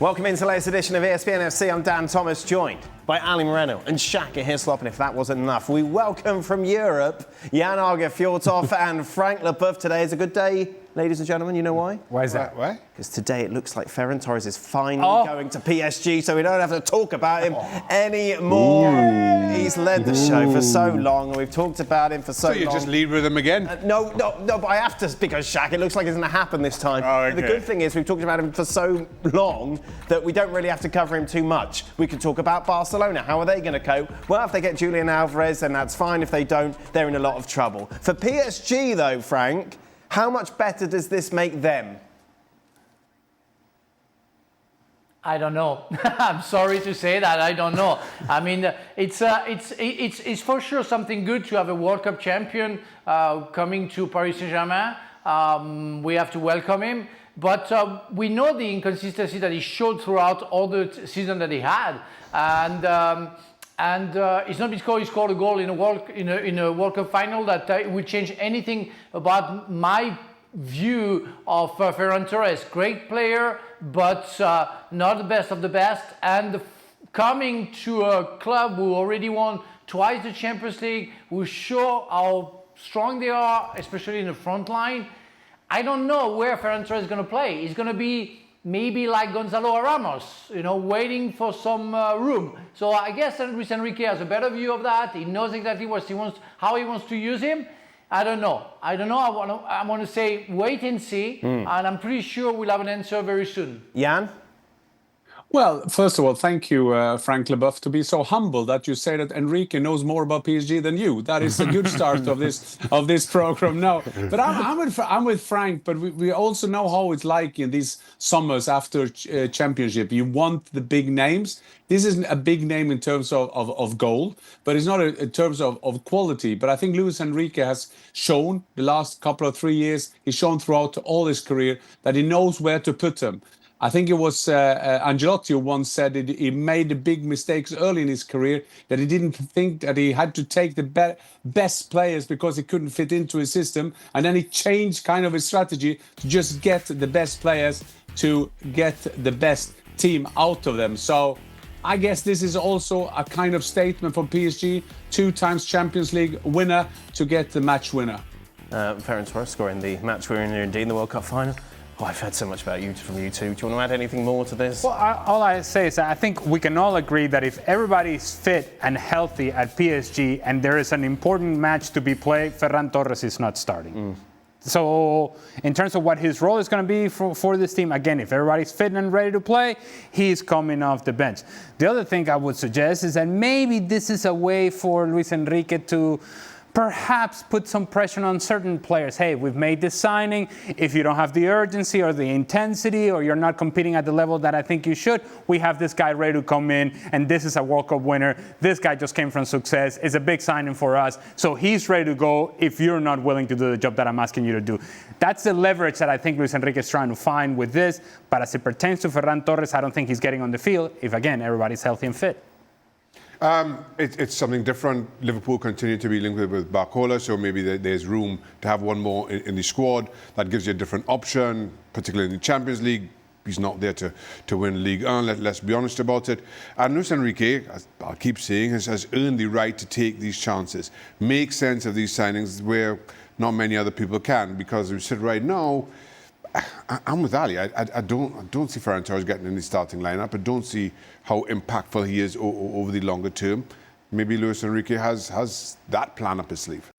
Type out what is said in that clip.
Welcome into the latest edition of ESPN FC. I'm Dan Thomas, joined by Ali Moreno and Shaka Hislop. And if that wasn't enough, we welcome from Europe Jan Aage Fjørtoft and Frank Leboeuf. Today is a good day, ladies and gentlemen. You know why? Why is that? Why? Because today it looks like Ferran Torres is finally going to PSG, so we don't have to talk about him anymore. He's led the show for so long, and we've talked about him for so long. So you just lead with him again? No, but I have to, because Shaq, it looks like it's going to happen this time. Oh, okay. The good thing is we've talked about him for so long that we don't really have to cover him too much. We can talk about Barcelona. How are they going to cope? Well, if they get Julian Alvarez, then that's fine. If they don't, they're in a lot of trouble. For PSG, though, Frank, how much better does this make them? I don't know. I'm sorry to say that. I don't know. I mean, it's for sure something good to have a World Cup champion coming to Paris Saint-Germain. We have to welcome him. But we know the inconsistency that he showed throughout all the season that he had. And it's not because he scored a goal in a World Cup final that it would change anything about my view of Ferran Torres. Great player, but not the best of the best. And coming to a club who already won twice the Champions League, who show how strong they are, especially in the front line. I don't know where Ferran Torres is going to play. He's going to be maybe like Gonzalo Ramos, waiting for some room. So I guess Luis Enrique has a better view of that. He knows exactly how he wants to use him. I don't know. I want to say wait and see, and I'm pretty sure we'll have an answer very soon. Jan? Well, first of all, thank you, Frank Leboeuf, to be so humble that you say that Enrique knows more about PSG than you. That is a good start of this program. No, but I'm with Frank. But we also know how it's like in these summers after championship. You want the big names. This isn't a big name in terms of goal, but it's not in terms of quality. But I think Luis Enrique has shown the last couple of 3 years, he's shown throughout all his career that he knows where to put them. I think it was Ancelotti who once said that he made the big mistakes early in his career, that he didn't think that he had to take the best players because he couldn't fit into his system. And then he changed kind of his strategy to just get the best players to get the best team out of them. So I guess this is also a kind of statement for PSG, 2 times Champions League winner to get the match winner. Ferran Torres scoring the match winner indeed in the World Cup final. Oh, I've heard so much about you from you two. Do you want to add anything more to this? Well, all I say is that I think we can all agree that if everybody's fit and healthy at PSG and there is an important match to be played, Ferran Torres is not starting. So in terms of what his role is going to be for this team, again, if everybody's fit and ready to play, he's coming off the bench. The other thing I would suggest is that maybe this is a way for Luis Enrique to perhaps put some pressure on certain players. Hey, we've made this signing. If you don't have the urgency or the intensity, or you're not competing at the level that I think you should, we have this guy ready to come in, and this is a World Cup winner. This guy just came from success. It's a big signing for us. So he's ready to go if you're not willing to do the job that I'm asking you to do. That's the leverage that I think Luis Enrique is trying to find with this. But as it pertains to Ferran Torres, I don't think he's getting on the field if, again, everybody's healthy and fit. It's something different. Liverpool continue to be linked with Barcola, so maybe there's room to have one more in the squad. That gives you a different option, particularly in the Champions League. He's not there to win League 1, let's be honest about it. And Luis Enrique, as I'll keep saying, has earned the right to take these chances, make sense of these signings where not many other people can, because we sit right now, I'm with Ali. I don't see Ferran Torres getting in the starting lineup. I don't see how impactful he is over the longer term. Maybe Luis Enrique has that plan up his sleeve.